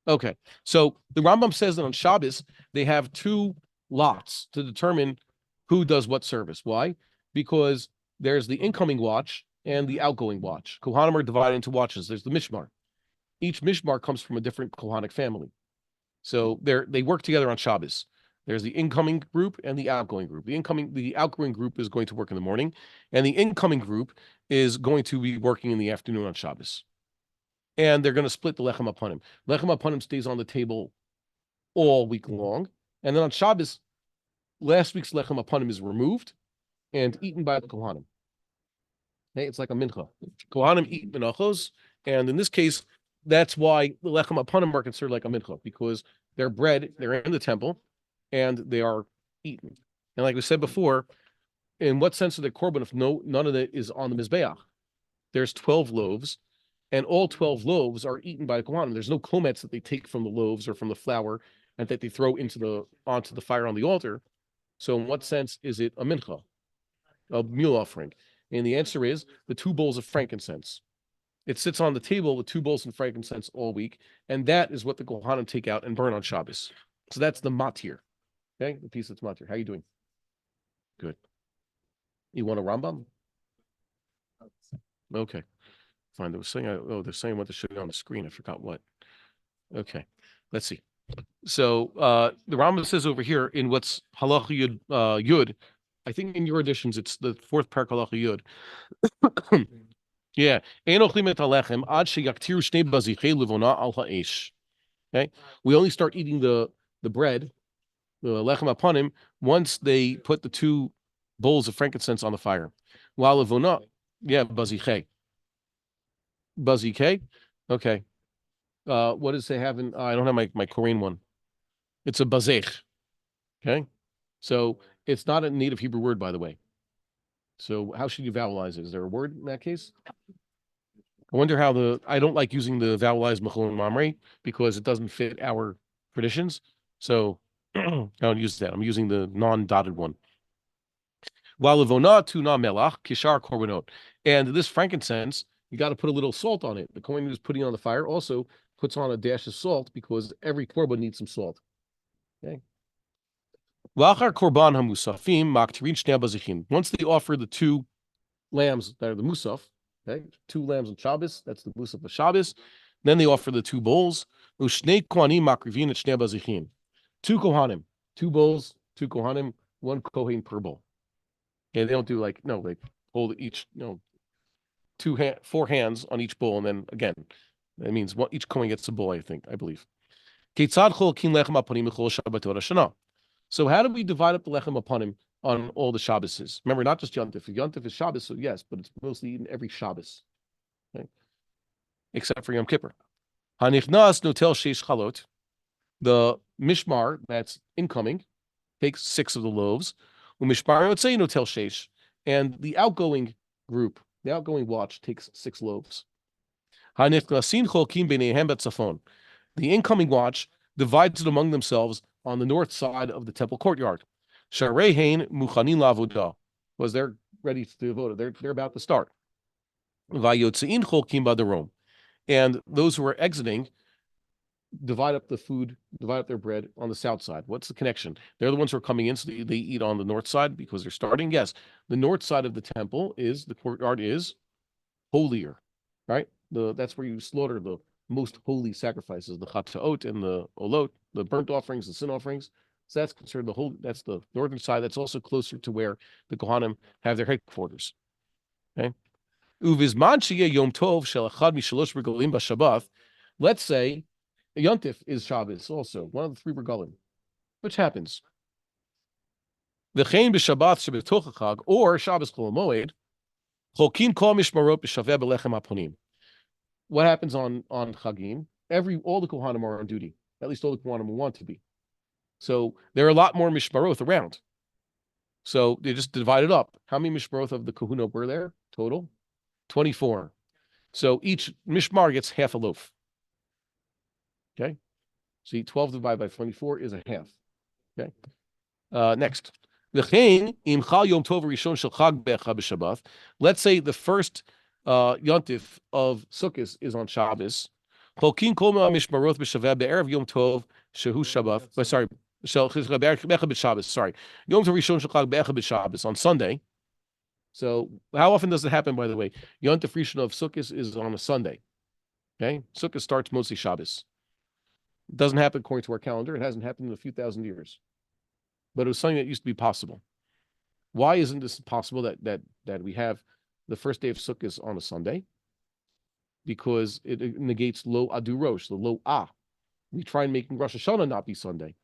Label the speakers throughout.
Speaker 1: Okay, so the Rambam says that on Shabbos they have two lots to determine who does what service. Why? Because there's the incoming watch and the outgoing watch. Kohanim are divided into watches. There's the Mishmar. Each Mishmar comes from a different Kohanic family. So they work together on Shabbos. There's the incoming group and the outgoing group. The outgoing group is going to work in the morning, and the incoming group is going to be working in the afternoon on Shabbos. And they're going to split the lechem apanim. Lechem apanim stays on the table all week long, and then on Shabbos, last week's lechem apanim is removed and eaten by the kohanim. Okay, it's like a mincha. Kohanim eat menachos, and in this case, that's why the lechem apanim are considered like a mincha, because they're bread, they're in the temple, and they are eaten. And like we said before, in what sense are the Korbon if none of it is on the Mizbeach? There's 12 loaves, and all 12 loaves are eaten by the Kohanim. There's no komets that they take from the loaves or from the flour and that they throw onto the fire on the altar. So in what sense is it a mincha, a meal offering? And the answer is the 2 bowls of frankincense. It sits on the table with 2 bowls of frankincense all week, and that is what the Kohanim take out and burn on Shabbos. So that's the matir. Okay, the piece that's matir. How are you doing? Good. You want a Rambam? Okay. Fine. They're saying what to show you on the screen. I forgot what. Okay. Let's see. So the Rambam says over here in what's halacha yud, I think in your editions it's the 4th parak halacha yud. Yeah. Okay. We only start eating the bread, the lechem apanim, once they put the 2 bowls of frankincense on the fire. While levona, yeah, baziche. Baziche? Okay. What does they have in I don't have my Korean one. It's a bazech. Okay. So it's not a native Hebrew word, by the way. So how should you vowelize it? Is there a word in that case? I wonder how I don't like using the vowelized Machon Mamre because it doesn't fit our traditions. So I don't use that. I'm using the non-dotted one. Walavona tuna melach kishar korbanot. And this frankincense, you got to put a little salt on it. The kohen who's putting it on the fire also puts on a dash of salt because every korban needs some salt. Okay. Once they offer the 2 lambs that are the musaf, okay, 2 lambs on Shabbos, that's the musaf of Shabbos. Then they offer the 2 bowls. 2 kohanim, 2 bowls, 2 kohanim, 1 kohen per bowl. And they don't do they hold each, 4 hands on each bowl, and then again, that means each kohen gets a bowl. I believe. So how do we divide up the lechem apanim on all the Shabboses? Remember, not just Yontif. Yontif is Shabbos, so yes, but it's mostly eaten every Shabbos, okay? Except for Yom Kippur. Hanichnas notel sheish chalot. The mishmar that's incoming takes 6 of the loaves. Umishmar yotzei notel sheish, and the outgoing group, the outgoing watch, takes 6 loaves. Hanichnasin cholkim b'neihem betzafon. The incoming watch divides it among themselves on the north side of the temple courtyard. Sharehein muchanin lavodah, was they're ready to vote. They're about to start. Vayotzein cholkim b'darom, and those who are exiting divide up the food, divide up their bread on the south side. What's the connection? They're the ones who are coming in, so they eat on the north side because they're starting. Yes, the north side of the temple the courtyard is holier, right? That's where you slaughter the most holy sacrifices, the chatzaot and the olot, the burnt offerings, the sin offerings. So that's considered that's the northern side. That's also closer to where the Kohanim have their headquarters. Okay. Yom Tov shel echad mishalosh regalim b'Shabbat. Let's say Yontif is Shabbos also, one of the 3 regalim. Which happens? V'chein b'Shabbat shebetoch hachag, or Shabbos Chol Moed, cholkin kol mishmarot b'shaveh b'lechem aponim. What happens on Chagim? All the Kohanim are on duty. At least all the Kohanim want to be. So there are a lot more mishmaroth around. So they just divide it up. How many mishmaroth of the Kahuna were there total? 24. So each mishmar gets half a loaf. Okay. See, 12 divided by 24 is a half. Okay. Next. Let's say the first Yontif of Sukkot is on Shabbos. Cholkin kol mishmarot b'shaveh be'erev Yom Tov shehu Shabbat. Sorry, sorry, Yom Tov Rishon Shechag be'echad b'Shabbos on Sunday. So how often does it happen? By the way, Yom Tov Rishon of Sukkot is on a Sunday. Okay, Sukkot starts mostly Shabbos. It doesn't happen according to our calendar. It hasn't happened in a few thousand years, but it was something that used to be possible. Why isn't this possible that we have the first day of Sukkot on a Sunday? Because it negates lo adu rosh, the lo ah. We try and make Rosh Hashanah not be Sunday.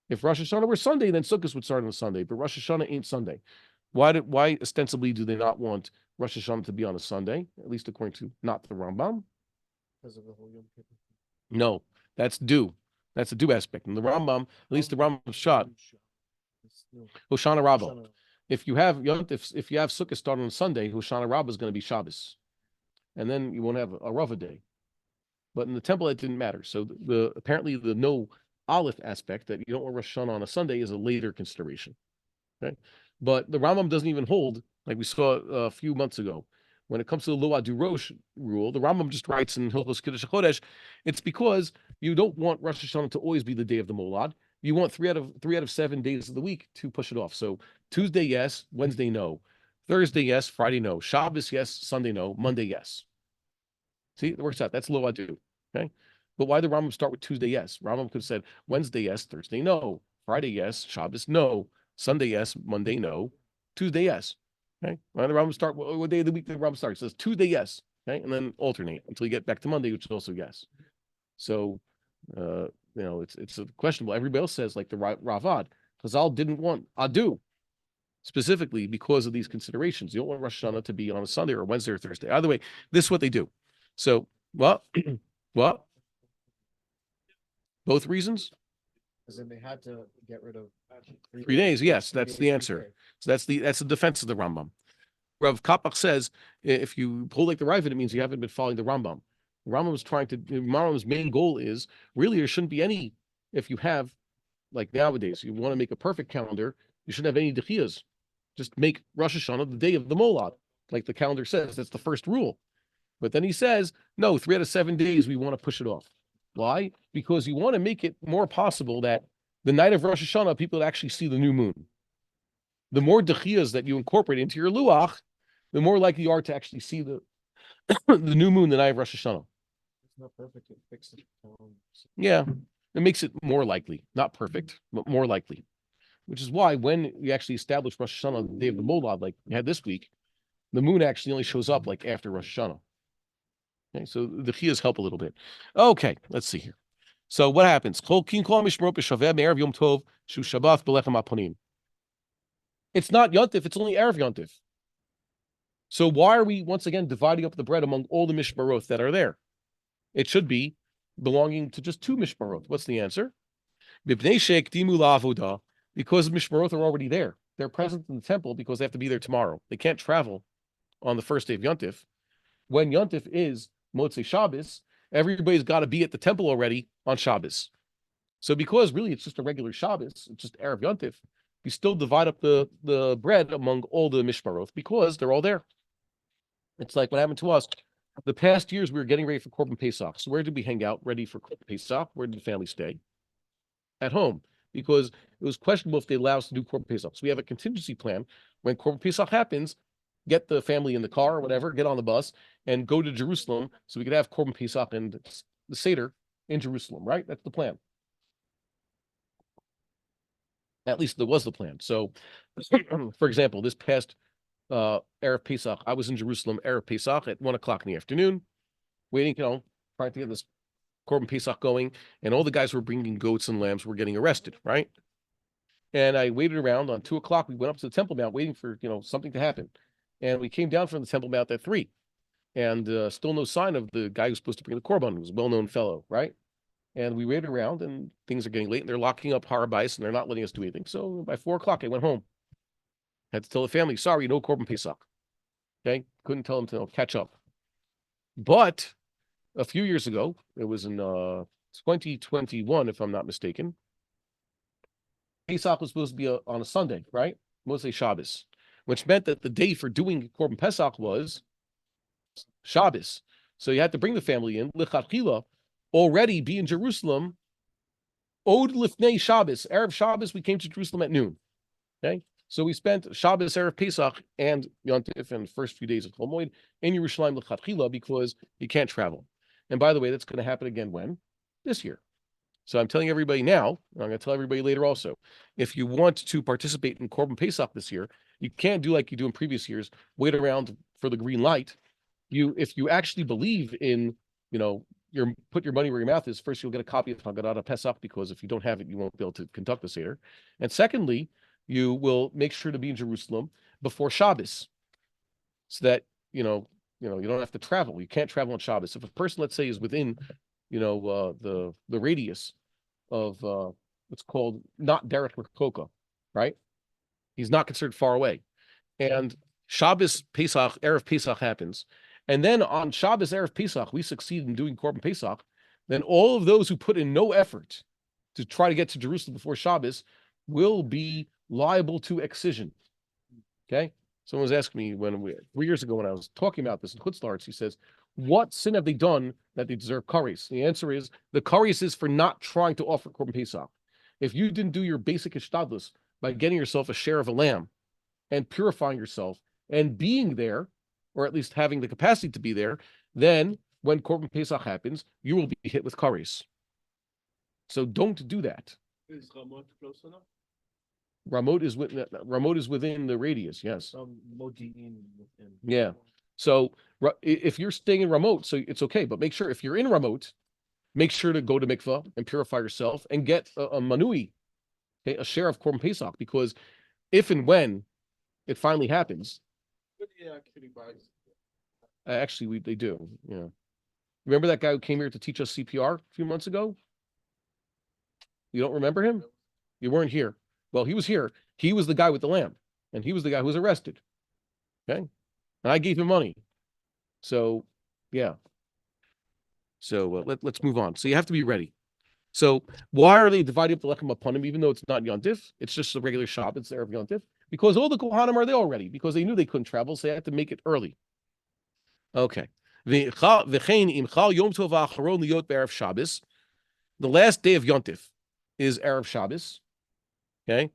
Speaker 1: If Rosh Hashanah were Sunday, then Sukkot would start on a Sunday, but Rosh Hashanah ain't Sunday. Why ostensibly do they not want Rosh Hashanah to be on a Sunday? At least according to not the Rambam.
Speaker 2: Because of the whole Yom Kippur.
Speaker 1: No, that's due. That's the due aspect. And the Rambam, at least the Rambam shot Hoshana Rabbah. If you have Sukkot start on Sunday, Hoshana Rabbah is going to be Shabbos, and then you won't have a Rava day. But in the temple, it didn't matter. So apparently the no Aleph aspect that you don't want Rosh Hashanah on a Sunday is a later consideration. Okay, but the Rambam doesn't even hold, like we saw a few months ago. When it comes to the Lo Adu Rosh rule, the Rambam just writes in Hilchot Kiddush HaChodesh, it's because you don't want Rosh Hashanah to always be the day of the Molad. You want three out of 7 days of the week to push it off. So Tuesday, yes. Wednesday, no. Thursday, yes. Friday, no. Shabbos, yes. Sunday, no. Monday, yes. See, it works out. That's Lo Adu. Okay, but why did Rambam start with Tuesday? Yes, Rambam could have said Wednesday, yes. Thursday, no. Friday, yes. Shabbos, no. Sunday, yes. Monday, no. Tuesday, yes. Okay, why did Rambam start? What day of the week did Rambam start? It says Tuesday, yes. Okay, and then alternate until you get back to Monday, which is also yes. So, it's questionable. Everybody else says like the Ravad. Chazal didn't want Adu specifically because of these considerations. You don't want Rosh Hashanah to be on a Sunday or Wednesday or Thursday. Either way, this is what they do. So, well. What? Both reasons?
Speaker 2: Because then they had to get rid of
Speaker 1: 3 days. Yes, that's the answer. So that's the defense of the Rambam. Rav Kapach says if you pull like the Ravid, it means you haven't been following the Rambam. The Rambam's main goal is really there shouldn't be any. If you have like nowadays, you want to make a perfect calendar, you shouldn't have any dechiyas. Just make Rosh Hashanah the day of the Molad, like the calendar says. That's the first rule. But then he says, no, 3 out of 7 days, we want to push it off. Why? Because you want to make it more possible that the night of Rosh Hashanah, people actually see the new moon. The more dechiyas that you incorporate into your luach, the more likely you are to actually see the the new moon the night of Rosh Hashanah.
Speaker 2: It's not perfect. It fixes it.
Speaker 1: Yeah, it makes it more likely. Not perfect, but more likely. Which is why when you actually establish Rosh Hashanah, the day of the Molad, like we had this week, the moon actually only shows up like after Rosh Hashanah. Okay, so the chiyas help a little bit. Okay, let's see here. So what happens? It's not Yontif, it's only Erev Yontif. So why are we once again dividing up the bread among all the mishmarot that are there? It should be belonging to just 2 mishmarot. What's the answer? Because the mishmarot are already there. They're present in the temple because they have to be there tomorrow. They can't travel on the first day of Yontif. When Yontif is Motzei Shabbos, everybody's got to be at the temple already on Shabbos. So because really it's just a regular Shabbos, it's just Erev Yontif, you still divide up the bread among all the mishmarot because they're all there. It's like what happened to us. The past years, we were getting ready for Korbon Pesach. So where did we hang out ready for Korbon Pesach? Where did the family stay? At home, because it was questionable if they allow us to do Korbon Pesach. So we have a contingency plan. When Korbon Pesach happens, get the family in the car or whatever, get on the bus, and go to Jerusalem so we could have Korbon Pesach and the Seder in Jerusalem, right? That's the plan. At least there was the plan. So, for example, this past Erev Pesach, I was in Jerusalem, Erev Pesach at 1 o'clock in the afternoon, waiting, trying to get this Korbon Pesach going, and all the guys who were bringing goats and lambs were getting arrested, right? And I waited around. On 2 o'clock. We went up to the Temple Mount waiting for, something to happen. And we came down from the Temple Mount at 3. And still no sign of the guy who's supposed to bring the Korbon. He was a well-known fellow, right? And we waited around, and things are getting late, and they're locking up Harabais, and they're not letting us do anything. So by 4 o'clock, I went home. Had to tell the family, sorry, no Korbon Pesach. Okay? Couldn't tell them to catch up. But a few years ago, it was in 2021, if I'm not mistaken, Pesach was supposed to be on a Sunday, right? Mostly Shabbos, which meant that the day for doing Korbon Pesach was Shabbos. So you had to bring the family in. Lichatchila, already be in Jerusalem. Od lifnei Shabbos, Erev Shabbos, we came to Jerusalem at noon. Okay, so we spent Shabbos, Erev Pesach, and Yontif and the first few days of Chol Moed in Yerushalayim l'chatchila because you can't travel. And by the way, that's going to happen again when? This year. So I'm telling everybody now, and I'm going to tell everybody later also, if you want to participate in Korbon Pesach this year, you can't do like you do in previous years, wait around for the green light. If you actually believe in, put your money where your mouth is, first you'll get a copy of Haggadah Pesach, because if you don't have it, you won't be able to conduct the Seder. And secondly, you will make sure to be in Jerusalem before Shabbos, so that you don't have to travel. You can't travel on Shabbos. If a person, let's say, is within, the radius of what's called not Derek Rakoka, right? He's not considered far away. And Shabbos Pesach, Erev Pesach happens. And then on Shabbos Erev Pesach, we succeed in doing Korbon Pesach. Then all of those who put in no effort to try to get to Jerusalem before Shabbos will be liable to excision. Okay? Someone was asking me 3 years ago when I was talking about this in Chutz La'aretz, he says, what sin have they done that they deserve kares? The answer is, the kares is for not trying to offer Korbon Pesach. If you didn't do your basic ishtadlus by getting yourself a share of a lamb and purifying yourself and being there, or at least having the capacity to be there, then when Korbon Pesach happens, you will be hit with kares. So don't do that.
Speaker 3: Is Ramot close enough?
Speaker 1: Ramot is within the radius, yes.
Speaker 2: Modi'in within.
Speaker 1: Yeah. So if you're staying in Ramot, so it's okay. But make sure if you're in Ramot, make sure to go to mikvah and purify yourself and get a manui, okay, a share of Korbon Pesach, because if and when it finally happens,
Speaker 3: But he actually buys.
Speaker 1: actually they do. Yeah. Remember that guy who came here to teach us CPR a few months ago? You don't remember him? You weren't here. Well, he was here. He was the guy with the lamb, and he was the guy who was arrested. Okay. And I gave him money. So, yeah. So let's move on. So you have to be ready. So why are they dividing up the lechem upon him, even though it's not Yontif? It's just a regular shop. It's there of Yontif. Because all the Kohanim are there already, because they knew they couldn't travel, so they had to make it early. Okay. The last day of Yontif is Erev Shabbos. Okay.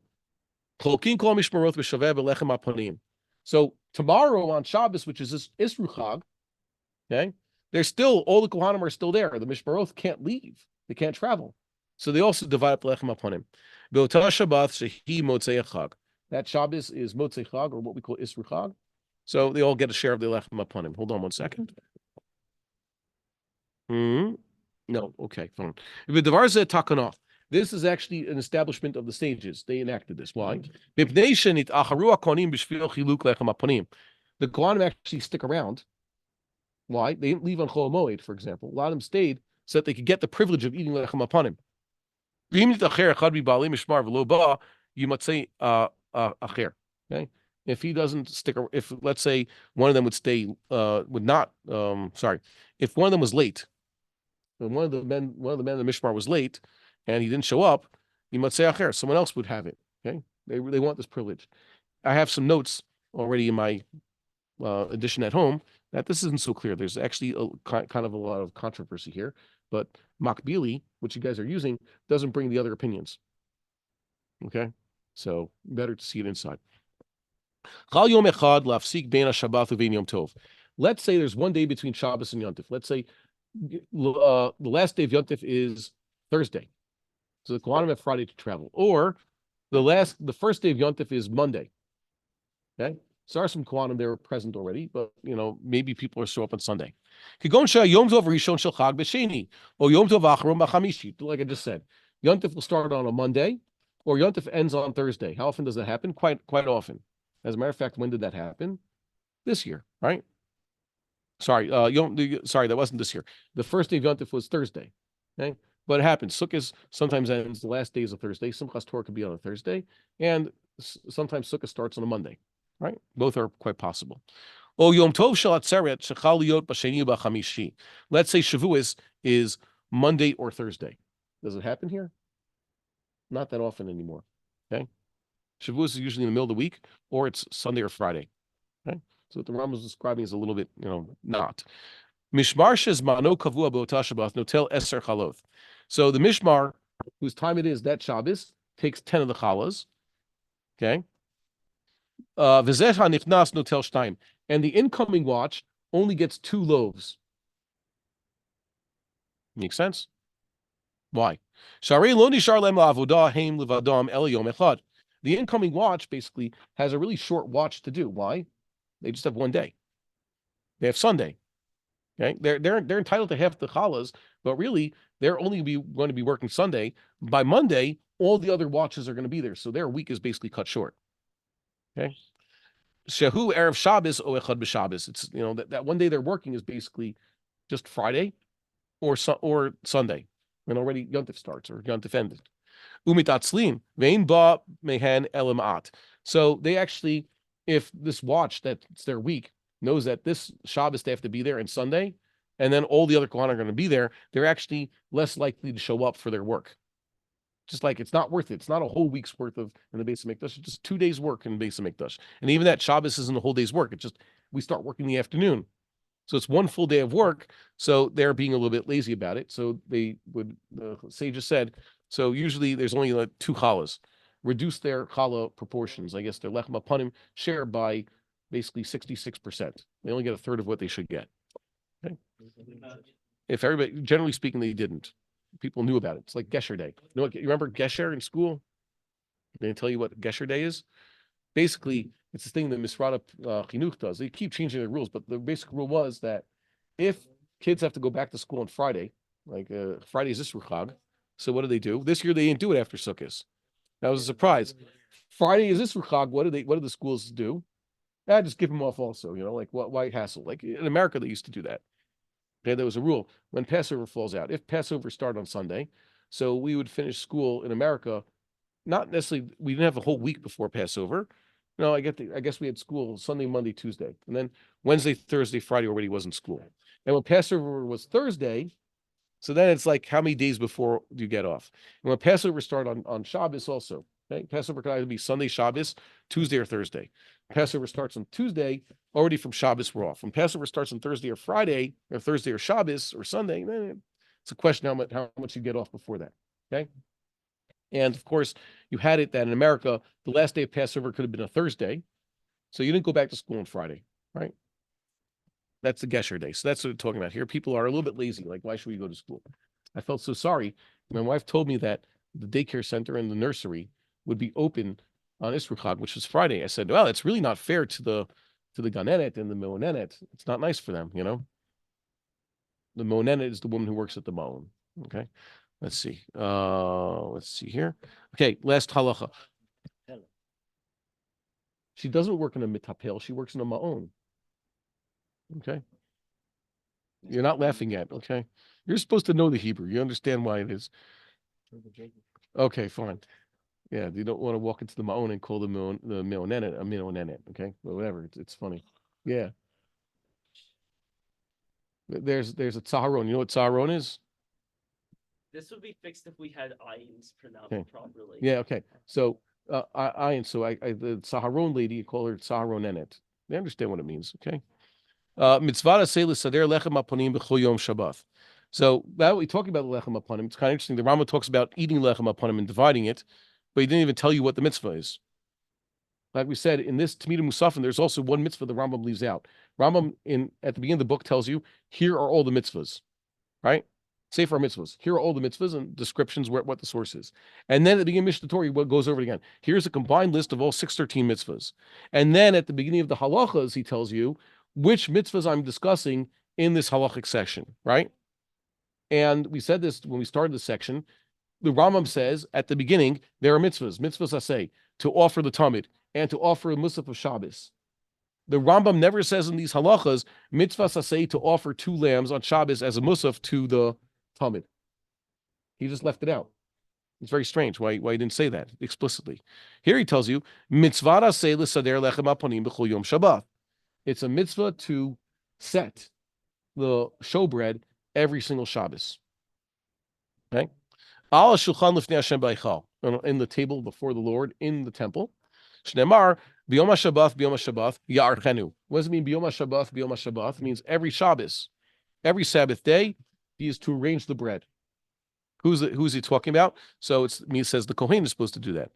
Speaker 1: So tomorrow on Shabbos, which is Isru Chag, okay, there's still, all the Kohanim are still there. The Mishmarot can't leave. They can't travel. So they also divide up Lechem upon him. That Shabbos is Motzei Chag, or what we call Isru Chag. So they all get a share of the Lechem upon him. Hold on one second. No, okay, fine. This is actually an establishment of the stages. They enacted this. Why? The Kohanim actually stick around. Why? They didn't leave on Chol Moed, for example. A lot of them stayed so that they could get the privilege of eating lechem upon him. Okay? If he doesn't stick, if let's say one of them would stay, if one of them was late, and one of the men of the Mishmar was late, and he didn't show up, someone else would have it. Okay, they want this privilege. I have some notes already in my edition at home that this isn't so clear. There's actually kind of a lot of controversy here, but Makbili, which you guys are using, doesn't bring the other opinions. Okay, so better to see it inside. Let's say there's one day between Shabbos and Yontif. Let's say the last day of Yontif is Thursday. So the Kohanim have Friday to travel. Or the first day of Yontif is Monday. Okay? So there are some Kohanim there present already, but maybe people will show up on Sunday. Like I just said, Yontif will start on a Monday, or Yontif ends on Thursday. How often does that happen? Quite often. As a matter of fact, when did that happen? This year, right? Sorry, that wasn't this year. The first day of Yontif was Thursday. Okay? But it happens. Sukkot sometimes ends the last days of Thursday. Simchas Torah could be on a Thursday, and sometimes Sukkot starts on a Monday. Right? Both are quite possible. Let's say Shavuos is Monday or Thursday. Does it happen here? Not that often anymore. Okay. Shavuos is usually in the middle of the week, or it's Sunday or Friday. Okay. So what the Rambam is describing is a little bit, not. Mishmar shezmano kavua b'ota Shabbat notel eser chaloth. So the mishmar, whose time it is that Shabbos, takes 10 of the challahs. Okay. V'zeh hanichnas notel shtayim. And the incoming watch only gets 2 loaves. Makes sense? Why? The incoming watch basically has a really short watch to do. Why? They just have one day. They have Sunday. Okay, they're entitled to half the challahs, but really they're only going to be working Sunday. By Monday, all the other watches are going to be there, so their week is basically cut short. Okay, shehu erev Shabbos o echad b'Shabbos. It's that one day they're working is basically just Friday or Sunday, when already Yontif starts or Yontif ended. Umitatzlin vein ba mehen elamat. So they actually, if this watch that's their week knows that this Shabbos they have to be there and Sunday, and then all the other Kohanim are going to be there, they're actually less likely to show up for their work. Just like it's not worth it. It's not a whole week's worth of in the Beis HaMikdash. It's just 2 days work in the Beis HaMikdash. And even that Shabbos isn't a whole day's work. It's just we start working in the afternoon. So it's one full day of work. So they're being a little bit lazy about it. So they would, the sages said, so usually there's only 2 challahs. Reduce their challah proportions. I guess their lechem apanim share by basically 66%. They only get a third of what they should get. Okay. If everybody, generally speaking, they didn't. People knew about it. It's like Gesher Day. You remember Gesher in school? They tell you what Gesher Day is? Basically, it's this thing that Misrata Chinuch does. They keep changing the rules, but the basic rule was that if kids have to go back to school on Friday, like Friday is Isru Chag, so what do? This year they didn't do it after Sukkot. That was a surprise. Friday is Isru Chag. What do the schools do? Just give them off also. Like why hassle? Like in America, they used to do that. Okay, there was a rule when Passover falls out. If Passover started on Sunday, so we would finish school in America. Not necessarily, we didn't have a whole week before Passover. No, I guess we had school Sunday, Monday, Tuesday, and then Wednesday, Thursday, Friday already wasn't school. And when Passover was Thursday, so then it's like how many days before do you get off? And when Passover started on Shabbos also, okay? Passover could either be Sunday, Shabbos, Tuesday, or Thursday. Passover starts on Tuesday, already from Shabbos we're off. When Passover starts on Thursday or Friday, or Thursday or Shabbos or Sunday, then it's a question how much you get off before that, okay? And of course, you had it that in America, the last day of Passover could have been a Thursday. So you didn't go back to school on Friday, right? That's the Gesher Day. So that's what we're talking about here. People are a little bit lazy. Like, why should we go to school? I felt so sorry. My wife told me that the daycare center and the nursery would be open on Isru Chag, which was Friday. I said, well, it's really not fair to the Ganenet and the Meonenet. It's not nice for them, The Meonenet is the woman who works at the Ma'on. Okay. Let's see. Let's see here. Okay, last halacha. She doesn't work in a mitapel. She works in a ma'on. Okay. You're not laughing yet. Okay. You're supposed to know the Hebrew. You understand why it is. Okay, fine. Yeah, you don't want to walk into the ma'on and call the meonenet a meonenet. Okay, but whatever. It's funny. Yeah. There's a tzaharon. You know what tzaharon is?
Speaker 2: This would be fixed if we had ayins pronounced properly.
Speaker 1: Yeah, okay. So the Saharon lady, you call her Saharon Enet. They understand what it means, okay? Mitzvah sader lechem aponim b'chol yom Shabbat. So that we talking about the lechem aponim. It's kind of interesting. The Rambam talks about eating lechem aponim and dividing it, but he didn't even tell you what the mitzvah is. Like we said, in this Temidin UMusafin, there's also one mitzvah the Rambam leaves out. Rambam at the beginning of the book tells you, here are all the mitzvahs, right? Sefer mitzvahs. Here are all the mitzvahs and descriptions what the source is. And then at the beginning of Mishneh Torah, what goes over it again. Here's a combined list of all 613 mitzvahs. And then at the beginning of the halachas, he tells you which mitzvahs I'm discussing in this halachic section, right? And we said this when we started this section. The Rambam says at the beginning, there are mitzvahs asay, to offer the Tamid and to offer a musaf of Shabbos. The Rambam never says in these halachas, mitzvah asay to offer 2 lambs on Shabbos as a musaf to the Tamid. He just left it out. It's very strange why he didn't say that explicitly. Here he tells you, mitzvah asay l'sader lechem aponim b'chol yom Shabbat. It's a mitzvah to set the showbread every single Shabbos. Okay? Al shulchan lifnei Hashem b'eichal, in the table before the Lord in the temple. Shneimar b'yom HaShabbat ya'archenu. What does it mean b'yom HaShabbat? It means every Shabbos. every Sabbath day, he is to arrange the bread. Who's he talking about? So it's me says the Kohen is supposed to do that.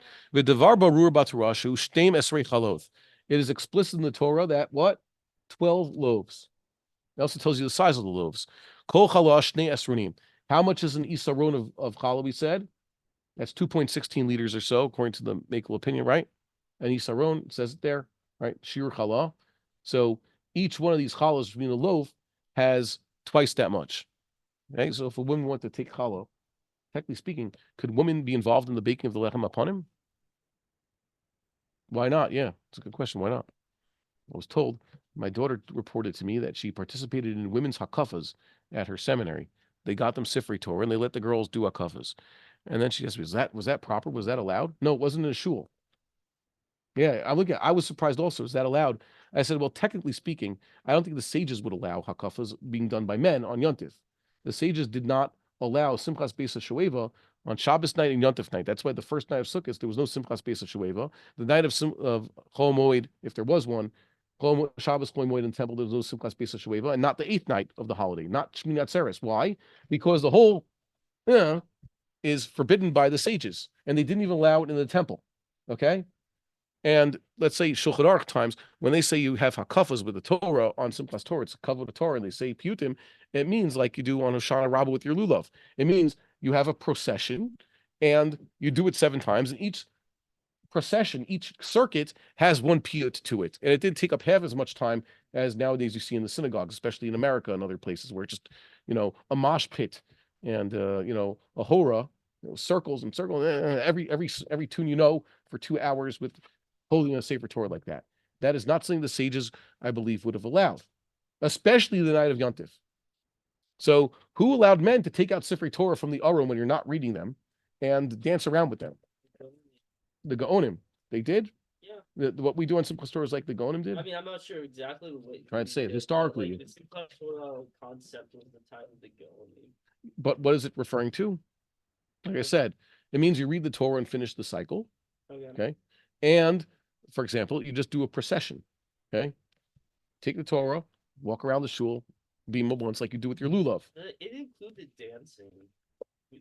Speaker 1: It is explicit in the Torah that what? 12 loaves. It also tells you the size of the loaves. Kol chala shnei esronim. How much is an isaron of challah, we said? That's 2.16 liters or so, according to the Makel opinion, right? An isaron, it says it there, right? Shir challah. So each one of these challahs between the loaf has twice that much. Okay, so if a woman wanted to take challah, technically speaking, could women be involved in the baking of the lechem upon him? Why not? Yeah, it's a good question. Why not? I was told, my daughter reported to me that she participated in women's hakafas at her seminary. They got them Sifrei Torah and they let the girls do hakafas. And then she asked me, was that proper? Was that allowed? No, it wasn't in a shul. Yeah, I was surprised also. Is that allowed? I said, well, technically speaking, I don't think the sages would allow hakafas being done by men on Yontif. The sages did not allow Simchas Beis HaShoeva on Shabbos night and Yontif night. That's why the first night of Sukkot, there was no Simchas Beis HaShoeva. The night of Chol Moed, if there was one, Shabbos Chol Moed in the temple, there was no Simchas Beis HaShoeva, and not the 8th night of the holiday, not Shmini Atzeres. Why? Because the whole is forbidden by the sages, and they didn't even allow it in the temple. Okay? And let's say Shulchan Aruch times, when they say you have hakafas with the Torah on Simchas Torah, it's a kavod Torah, and they say piyutim, it means like you do on Hoshana Rabbah with your lulav. It means you have a procession, and you do it 7 times, and each procession, each circuit has one piyut to it. And it did take up half as much time as nowadays you see in the synagogues, especially in America and other places where it's just, a mosh pit and, a hora, circles and circles, every tune for 2 hours with holding a Sefer Torah like that. That is not something the sages, I believe, would have allowed, especially the night of Yontif. So who allowed men to take out Sefer Torah from the Aron when you're not reading them and dance around with them? The Gaonim. They did?
Speaker 2: Yeah.
Speaker 1: What we do on Simchas Torah is like the Gaonim did?
Speaker 2: I mean, I'm not sure exactly what.
Speaker 1: Trying to say it historically.
Speaker 2: Like, the Simchas Torah concept was the time of the Gaonim.
Speaker 1: But what is it referring to? Like I said, it means you read the Torah and finish the cycle. Okay. And, for example, you just do a procession. Okay. Take the Torah, walk around the shul, beam once like you do with your lulav.
Speaker 2: It included dancing.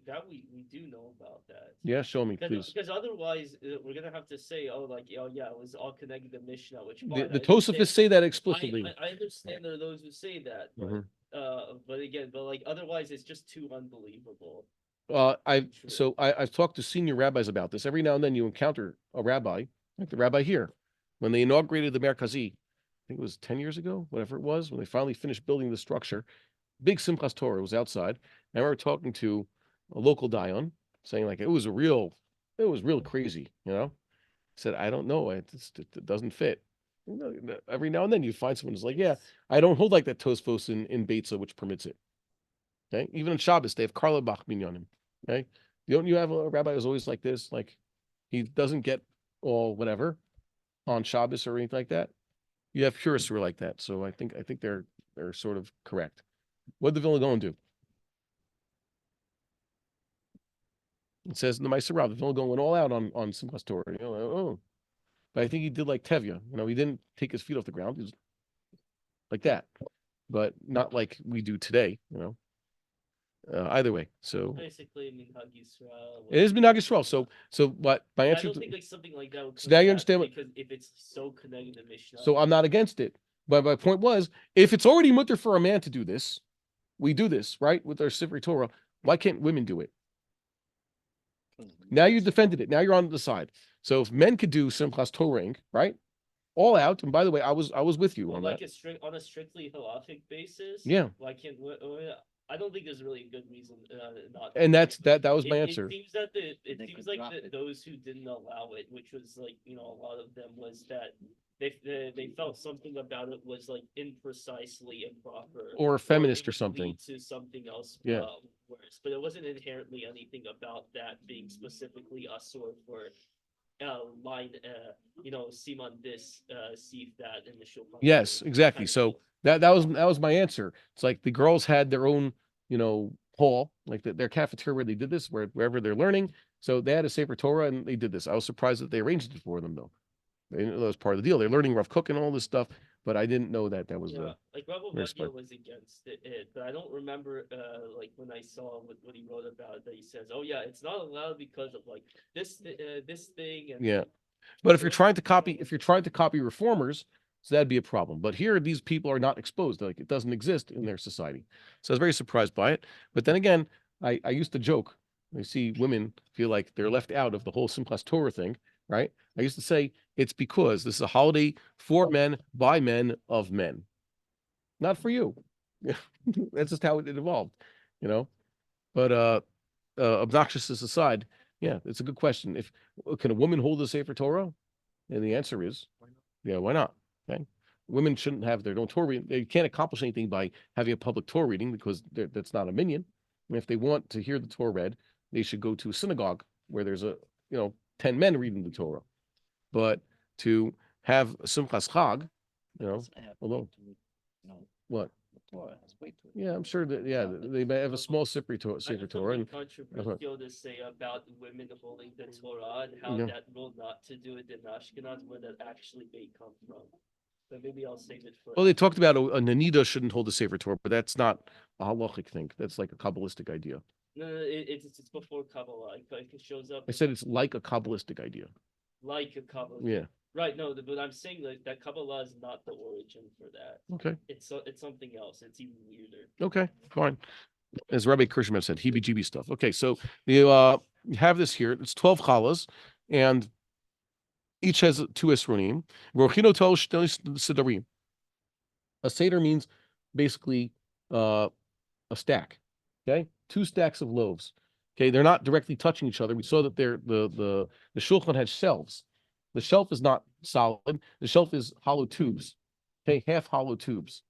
Speaker 2: That we do know about that.
Speaker 1: Yeah, show me, please.
Speaker 2: Because otherwise, we're gonna have to say, it was all connected to Mishneh. Which
Speaker 1: the Tosafists say that explicitly.
Speaker 2: I understand there are those who say that, but again, otherwise, it's just too unbelievable.
Speaker 1: I've talked to senior rabbis about this. Every now and then you encounter a rabbi, like the rabbi here, when they inaugurated the Merkazi. I think it was 10 years ago, whatever it was, when they finally finished building the structure. Big Simchas Torah was outside. And we were talking to a local dayan, saying like it was real crazy, I said, I don't know, it doesn't fit. Every now and then you find someone who's like, yeah, I don't hold like that Tosfos in Beitza, which permits it. Okay, even on Shabbos they have Karla Bach Minyanim. Okay, don't you have a rabbi who's always like this, like he doesn't get all whatever on Shabbos or anything like that? You have purists who are like that, so I think they're sort of correct. What did the Vilna Gaon do? It says in the Meiser Rav, the Vilna Gaon went all out on Simchas Torah. But I think he did like Tevya. He didn't take his feet off the ground. He was like that, but not like we do today. Either way. So
Speaker 2: basically, Minhag Yisrael.
Speaker 1: It is Minhag Yisrael. So what? My answer.
Speaker 2: I don't think like something like that.
Speaker 1: So now you understand
Speaker 2: because if it's so connected to Mishnah.
Speaker 1: So I'm not against it, but my point was, if it's already mutter for a man to do this, we do this right with our Sifrei Torah. Why can't women do it? Now you defended it. Now you're on the side. So if men could do Simchas Torah, right, all out. And by the way, I was with you on that.
Speaker 2: On a strictly halachic basis.
Speaker 1: Yeah.
Speaker 2: Why can't? I don't think there's really a good reason not.
Speaker 1: And that was my answer.
Speaker 2: It seems like those who didn't allow it, which was like a lot of them, was that they felt something about it was like imprecisely improper
Speaker 1: or feminist or something.
Speaker 2: Lead to something else.
Speaker 1: Yeah.
Speaker 2: Worse, but it wasn't inherently anything about that being specifically a sword for line. Siman this, Sif that in the show.
Speaker 1: Yes, exactly. So that was my answer. It's like the girls had their own, hall, like their cafeteria where they did this, wherever they're learning. So they had a Sefer Torah and they did this. I was surprised that they arranged it for them though. That was part of the deal. They're learning Rav Kook and all this stuff, but I didn't know that was
Speaker 2: Yeah, like Rabbi
Speaker 1: very
Speaker 2: Avi
Speaker 1: smart.
Speaker 2: was against it, but I don't remember like when I saw what he wrote about it, that he says, "Oh yeah, it's not allowed because of like this thing." And
Speaker 1: Yeah. But if you're trying to copy reformers, so that'd be a problem. But here, these people are not exposed; like it doesn't exist in their society. So I was very surprised by it. But then again, I used to joke. I see women feel like they're left out of the whole Simchas Torah thing, right? I used to say it's because this is a holiday for men, by men, of men, not for you. That's just how it evolved, you know. But obnoxiousness aside, yeah, it's a good question. If can a woman hold the Sefer Torah? And the answer is, yeah, why not? Okay. Women shouldn't have their own Torah reading. They can't accomplish anything by having a public Torah reading because that's not a minyan. And if they want to hear the Torah read, they should go to a synagogue where there's 10 men reading the Torah. But to have a Simchas Chag, alone. What? Yeah, I'm sure that, they may have a small Sefer Torah. And
Speaker 2: controversial to say about women holding the Torah and how that rule not to do it in Ashkenaz, where that actually may come from. But maybe I'll save it for.
Speaker 1: Well, they talked about a Nanita shouldn't hold the Sefer Torah, but that's not a halachic thing. That's like a Kabbalistic idea.
Speaker 2: No, it's before Kabbalah. It shows up.
Speaker 1: I said it's like a Kabbalistic idea.
Speaker 2: Like a Kabbalah.
Speaker 1: Yeah.
Speaker 2: Right. No, but I'm saying that Kabbalah is not the origin for that.
Speaker 1: Okay.
Speaker 2: It's something else. It's even weirder.
Speaker 1: Okay, fine. As Rabbi Grossman said, heebie-jeebie stuff. Okay, so you have this here. It's 12 challahs, and each has 2 esronim. Rochino tel sedarim. A seder means basically a stack. Okay, 2 stacks of loaves. Okay, they're not directly touching each other. We saw that the shulchan has shelves. The shelf is not solid. The shelf is hollow tubes. Okay, half hollow tubes.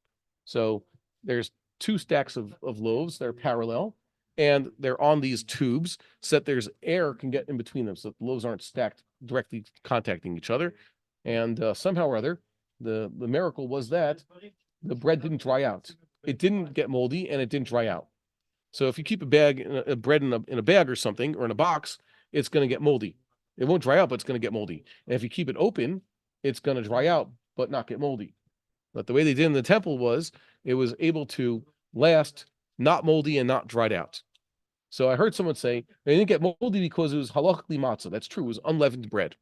Speaker 1: So there's 2 stacks of loaves that are parallel, and they're on these tubes so that there's air can get in between them, so that the loaves aren't stacked directly contacting each other. And somehow or other, the miracle was that the bread didn't dry out. It didn't get moldy, and it didn't dry out. So if you keep a bread in a bag or something, or in a box, it's going to get moldy. It won't dry out, but it's going to get moldy. And if you keep it open, it's going to dry out, but not get moldy. But the way they did in the temple was it was able to last, not moldy and not dried out. So I heard someone say they didn't get moldy because it was halachically matzah. That's true. It was unleavened bread.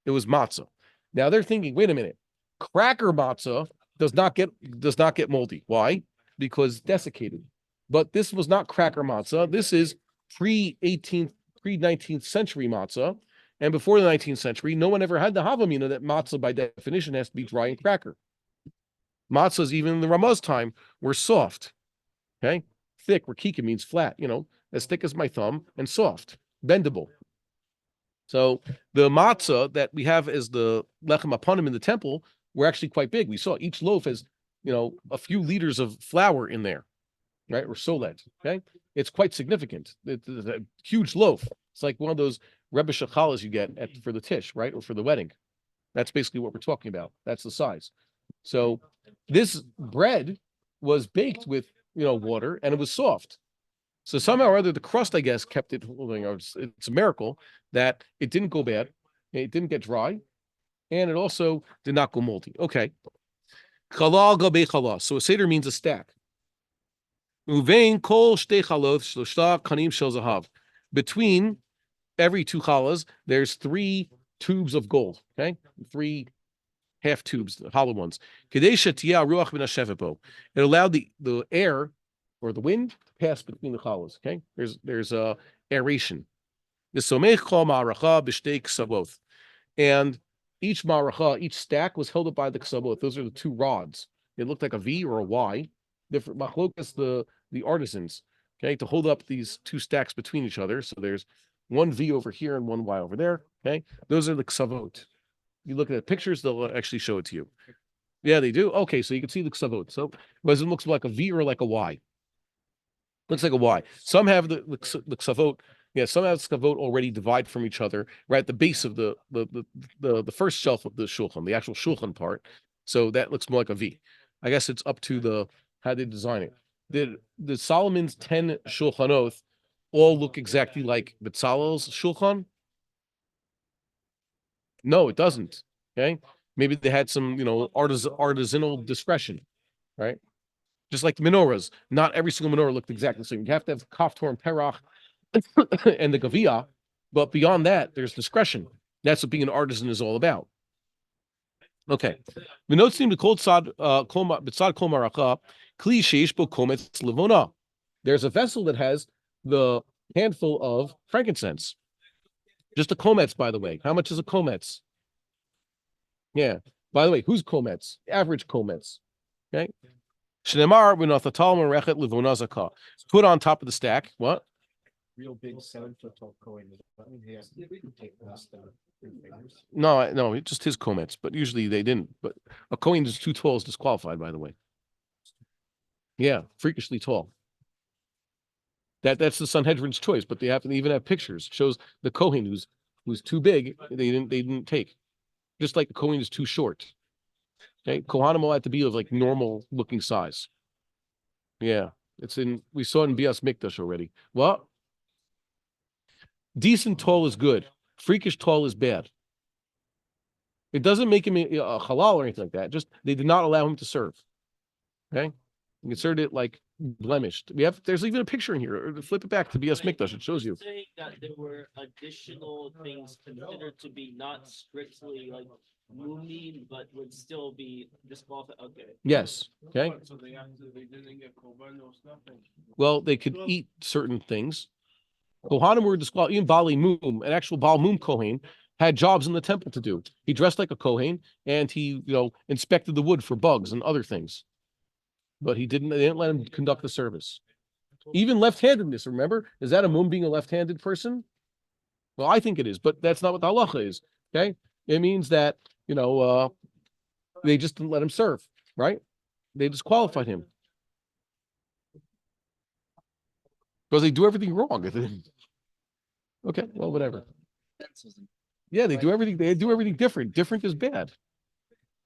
Speaker 1: It was matzah. Now they're thinking, wait a minute, cracker matzah does not get moldy. Why? Because desiccated. But this was not cracker matzah. This is pre-19th century matzah. And before the 19th century, no one ever had the havamina that matzah by definition has to be dry and cracker. Matzahs, even in the Ramah's time, were soft. Okay? Thick, rakika means flat, as thick as my thumb, and soft, bendable. So the matzah that we have as the lechem aponim in the temple were actually quite big. We saw each loaf has, a few liters of flour in there, right? Or solet, okay? It's quite significant. It's a huge loaf. It's like one of those Rebbe shachalas you get for the tish, right? Or for the wedding. That's basically what we're talking about. That's the size. So this bread was baked with, water, and it was soft. So somehow or other, the crust, I guess, kept it holding. It's a miracle that it didn't go bad, it didn't get dry, and it also did not go moldy. Okay. Chalal gabe chalal. So a seder means a stack. Uvein kol shtei chaloth shloshta kanim shel zahav. Between every 2 challahs, there's 3 tubes of gold. Okay, 3 half tubes, the hollow ones. It allowed the air or the wind to pass between the challahs. Okay, there's aeration. And each maracha, each stack was held up by the ksavot. Those are the 2 rods. It looked like a V or a Y. Different machlokas, the artisans, okay, to hold up these 2 stacks between each other. So there's one V over here and one Y over there. Okay, those are the ksavot. You look at the pictures, they'll actually show it to you. Yeah, they do. Okay, so you can see the ksavot. So, but it looks like a V or like a Y. Looks like a Y. Some have the ksavot. Yeah, some have ksavot already divide from each other right at the base of the first shelf of the shulchan, the actual shulchan part. So that looks more like a V. I guess it's up to how they design it. Did Solomon's 10 shulchanoth all look exactly like Bezalel's shulchan? No, it doesn't. Okay, Maybe they had some, artisanal discretion, right? Just like the menorahs. Not every single menorah looked exactly the same. You have to have Kaftor and Perach and the Gavia, but beyond that, there's discretion. That's what being an artisan is all about. Okay. There's a vessel that has the handful of frankincense. Just a kometz, by the way. How much is a kometz? Yeah. By the way, who's kometz? Average kometz. Okay. Put on top of the stack. What?
Speaker 4: Real big 7-foot tall Kohen. That means he has to take less than 3 fingers.
Speaker 1: No, just his kometz, but usually they didn't. But a Kohen is too tall is disqualified, by the way. Yeah, freakishly tall. That's the Sanhedrin's choice, but they even have pictures. It shows the Kohen who's too big, they didn't take. Just like the Kohen is too short. Okay, Kohanim all had to be of like normal looking size. Yeah, we saw it in Bias Mikdash already. What? Decent tall is good. Freakish tall is bad. It doesn't make him a halal or anything like that. Just they did not allow him to serve. Okay, you considered it like blemished. There's even a picture in here. Flip it back to BS Mikdash. It shows you.
Speaker 2: Saying that there were additional things considered to be not strictly like mummy, but would still be disqualified. Okay.
Speaker 1: Yes. Okay.
Speaker 3: So they didn't get Korbon or nothing.
Speaker 1: Well, they could eat certain things. Kohanim were disqualified. Even Bali Mum, an actual Baal Mum Kohen, had jobs in the temple to do. He dressed like a Kohen and he, inspected the wood for bugs and other things. But they didn't let him conduct the service. Even left-handedness, remember? Is that a Mum being a left-handed person? Well, I think it is, but that's not what the halacha is. Okay? It means that, they just didn't let him serve, right? They disqualified him. Because they do everything wrong. Okay, well, whatever. Yeah, they do everything different. Different is bad.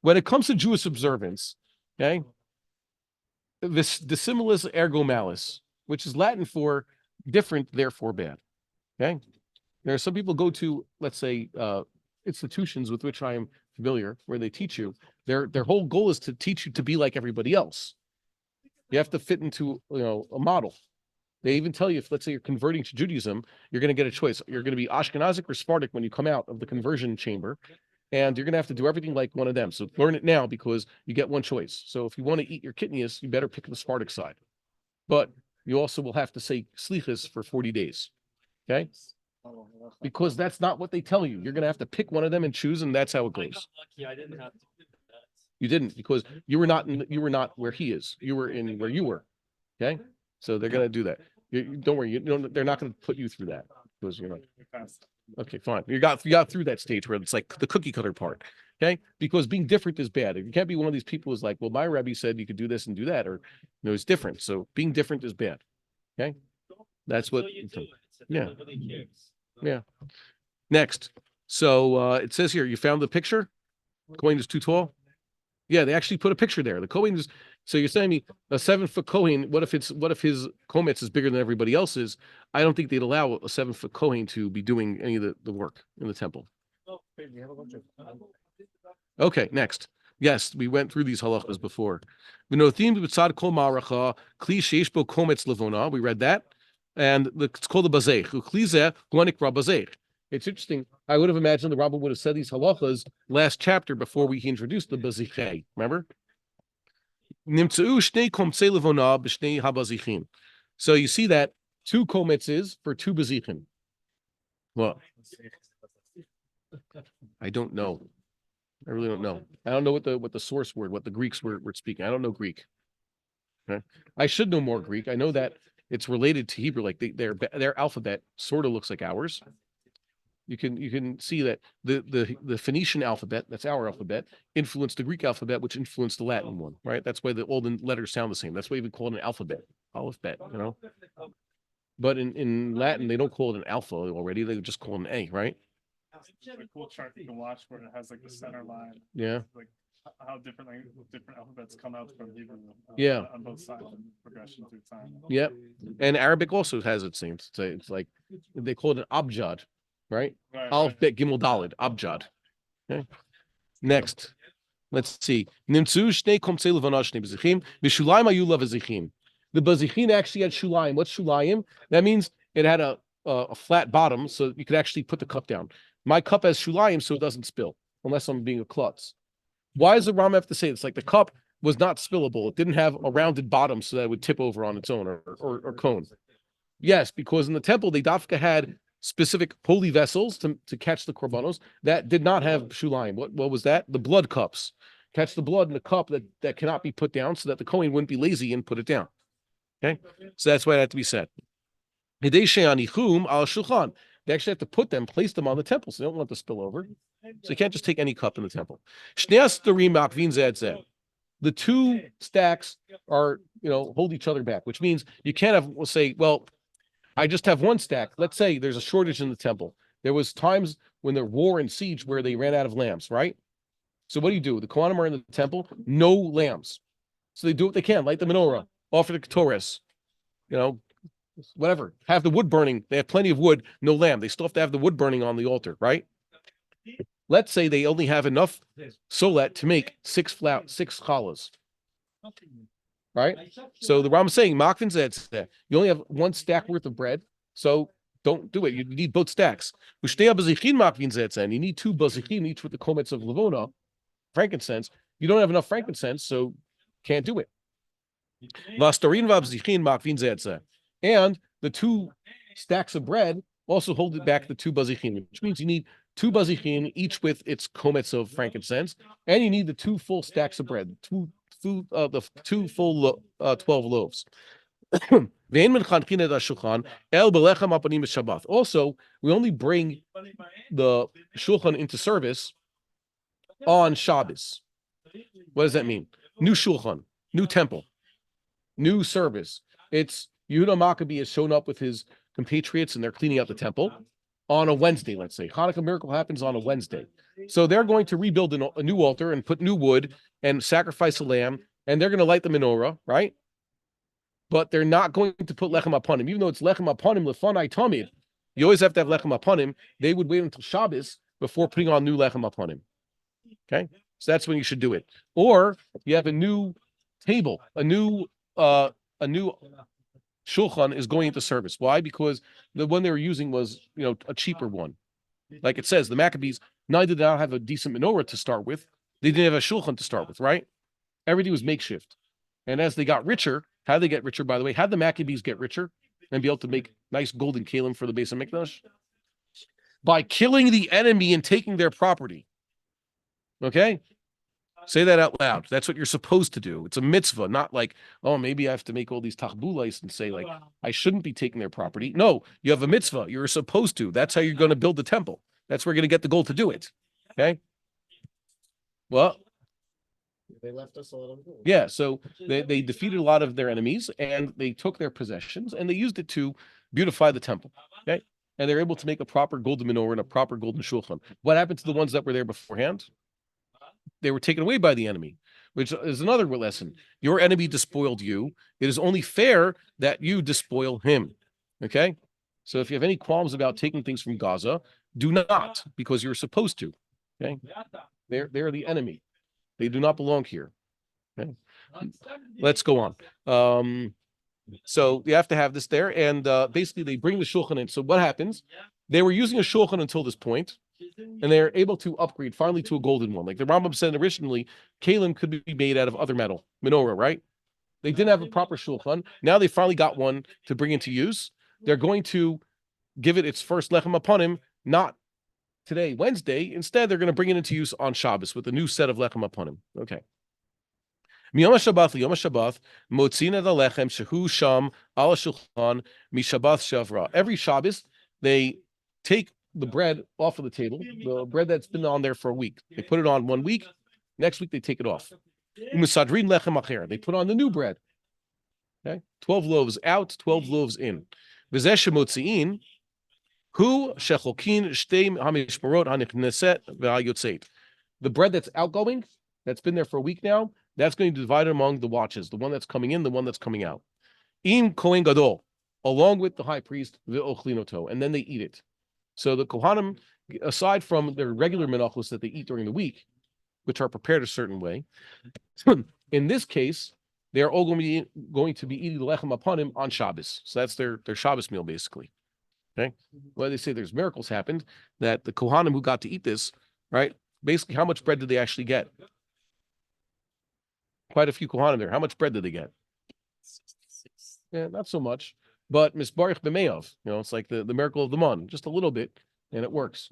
Speaker 1: When it comes to Jewish observance, okay, this dissimilis ergo malis, which is Latin for different, therefore bad. Okay. There are some people go to, let's say, institutions with which I am familiar, where they teach you. Their whole goal is to teach you to be like everybody else. You have to fit into a model. They even tell you, if let's say you're converting to Judaism, you're going to get a choice. You're going to be Ashkenazic or Sephardic when you come out of the conversion chamber, and you're going to have to do everything like one of them. So learn it now because you get one choice. So if you want to eat your kidneys, you better pick the Sephardic side. But you also will have to say slichas for 40 days. Okay? Because that's not what they tell you. You're going to have to pick one of them and choose, and that's how it goes.
Speaker 2: I got lucky. I didn't have to do that.
Speaker 1: You didn't, because you were not where he is. You were in where you were. Okay? So they're going to do that. Don't worry. They're not going to put you through that because you're not. Okay, fine. You got through that stage where it's like the cookie cutter part. Okay, because being different is bad. You can't be one of these people who's like, well, my Rebbe said you could do this and do that, or it's different. So being different is bad. Okay, that's what. Yeah. Yeah. Next. So it says here, you found the picture. Kohen is too tall. Yeah, they actually put a picture there. The Kohen is. So you're saying me a 7-foot Kohen? What if his kometz is bigger than everybody else's? I don't think they'd allow a 7-foot Kohen to be doing any of the work in the temple. Okay, next. Yes, we went through these halachas before. We read that, and it's called the bazech. It's interesting. I would have imagined the Rambam would have said these halachas last chapter before we introduced the bazich. Remember? So you see that 2 kometzes for 2 bazichim. Well, I don't know. I really don't know. I don't know what the source word, what the Greeks were speaking. I don't know Greek. Okay? I should know more Greek. I know that it's related to Hebrew. Like their alphabet sort of looks like ours. You can see that the Phoenician alphabet, that's our alphabet, influenced the Greek alphabet, which influenced the Latin one, right? That's why all the letters sound the same. That's why we call it an alphabet, But in Latin, they don't call it an alpha already. They just call it an A, right?
Speaker 5: It's a cool chart you can watch where it has like the center line.
Speaker 1: Yeah.
Speaker 5: Like how different alphabets come out from Hebrew.
Speaker 1: Yeah.
Speaker 5: On both sides of progression through time.
Speaker 1: Yep. And Arabic also has its same. It's like they call it an abjad, right? Alphabet Gimel Daled, abjad. Okay. Next. Let's see. Nimtzu shnei komtzei levana shnei bezichim. V'shulayim hayu la bezichim. The bazichin actually had shulayim. What's shulayim? That means it had a flat bottom, so you could actually put the cup down. My cup has shulayim, so it doesn't spill, unless I'm being a klutz. Why does the Rambam have to say this? Like the cup was not spillable. It didn't have a rounded bottom so that it would tip over on its own or cone. Yes, because in the temple, they dafka had specific holy vessels to catch the korbanos that did not have shulayim. What was that? The blood cups. Catch the blood in a cup that cannot be put down so that the kohen wouldn't be lazy and put it down. Okay? So that's why it had to be said. They actually have to place them on the temple, so they don't want to spill over. So you can't just take any cup in the temple. The two stacks are, hold each other back, which means you can't have, we'll say, well, I just have one stack. Let's say there's a shortage in the temple. There was times when there were war and siege where they ran out of lambs, right? So what do? The Kohanim are in the temple, no lambs. So they do what they can, light the menorah, offer the ketores, whatever. Have the wood burning. They have plenty of wood, no lamb. They still have to have the wood burning on the altar, right? Let's say they only have enough solet to make six challahs, right? So the Rambam is saying, Makvin zeh, you only have one stack worth of bread, so don't do it. You need both stacks. And you need two bazichin, each with the komets of levona, frankincense. You don't have enough frankincense, so can't do it. And the two stacks of bread also hold it back the two bazichin, which means you need two bazichin, each with its komets of frankincense, and you need the two full stacks of bread, the two full 12 loaves. Also, we only bring the shulchan into service on Shabbos. What does that mean? New shulchan, new temple, new service. It's Yehuda Maccabee has shown up with his compatriots and they're cleaning out the temple on a Wednesday, let's say. Hanukkah miracle happens on a Wednesday. So they're going to rebuild a new altar and put new wood and sacrifice a lamb, and they're going to light the menorah, right? But they're not going to put lechem upon him, even though it's lechem upon him, lefanai tamid. You always have to have lechem upon him. They would wait until Shabbos before putting on new lechem upon him. Okay? So that's when you should do it. Or you have a new table, a new shulchan is going into service. Why? Because the one they were using was, a cheaper one. Like it says, the Maccabees neither did not have a decent menorah to start with. They didn't have a shulchan to start with, right? Everything was makeshift. And as they got richer, how did they get richer, by the way? How did the Maccabees get richer and be able to make nice golden kalim for the base of Mikdash? By killing the enemy and taking their property. Okay? Say that out loud. That's what you're supposed to do. It's a mitzvah, not like, oh, maybe I have to make all these tachbulais and say, like, I shouldn't be taking their property. No, you have a mitzvah. You're supposed to. That's how you're going to build the temple. That's where you're going to get the gold to do it. Okay? Well,
Speaker 4: they left us a little bit.
Speaker 1: Yeah, so they defeated a lot of their enemies and they took their possessions and they used it to beautify the temple. Okay? And they're able to make a proper golden menorah and a proper golden shulchan. What happened to the ones that were there beforehand? They were taken away by the enemy, which is another lesson. Your enemy despoiled you. It is only fair that you despoil him. Okay? So if you have any qualms about taking things from Gaza, do not, because you're supposed to. Okay? They're the enemy. They do not belong here. Okay? Let's go on. So you have to have this there, and basically they bring the shulchan in. So what happens? They were using a shulchan until this point, and they're able to upgrade finally to a golden one. Like the Rambam said originally, kalim could be made out of other metal, menorah, right? They didn't have a proper shulchan. Now they finally got one to bring into use. They're going to give it its first lechem upon him, not today, Wednesday. Instead, they're going to bring it into use on Shabbos with a new set of lechem upon him. Okay. Miyom HaShabbat liyom HaShabbat, motzin et halechem shehu sham al shulchan mishabbat shavra. Every Shabbos, they take the bread off of the table, the bread that's been on there for a week. They put it on 1 week. Next week, they take it off. UMusafin lechem acher. They put on the new bread. Okay, 12 loaves out, 12 loaves in. V'zeh shemotziin hu shechokin shtei hamishmarot hanichneset v'hayotzeit. The bread that's outgoing, that's been there for a week now, that's going to divide among the watches, the one that's coming in, the one that's coming out. Im kohen gadol, along with the high priest, v'ochlinoto, and then they eat it. So the Kohanim, aside from their regular menachos that they eat during the week, which are prepared a certain way. In this case, they are all going to be eating lechem upon him on Shabbos. So that's their Shabbos meal, basically. Okay. Well, they say there's miracles happened that the Kohanim who got to eat this, right? Basically, how much bread did they actually get? Quite a few Kohanim there. How much bread did they get?
Speaker 2: 66.
Speaker 1: Yeah, not so much. But Misbarich B'meyav, it's like the miracle of the mon, just a little bit, and it works,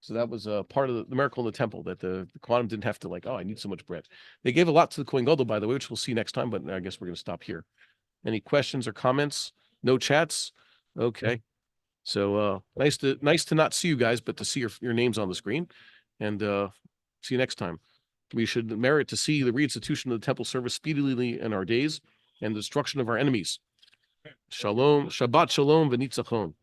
Speaker 1: So that was part of the miracle in the temple, that the Kohanim didn't have to I need so much bread. They gave a lot to the Kohen Gadol, by the way, which we'll see next time, but I guess we're going to stop here. Any questions or comments? No chats? Okay. So nice to not see you guys, but to see your names on the screen. And see you next time. We should merit to see the reinstitution of the temple service speedily in our days and the destruction of our enemies. Shalom, Shabbat Shalom, v'nitzachon.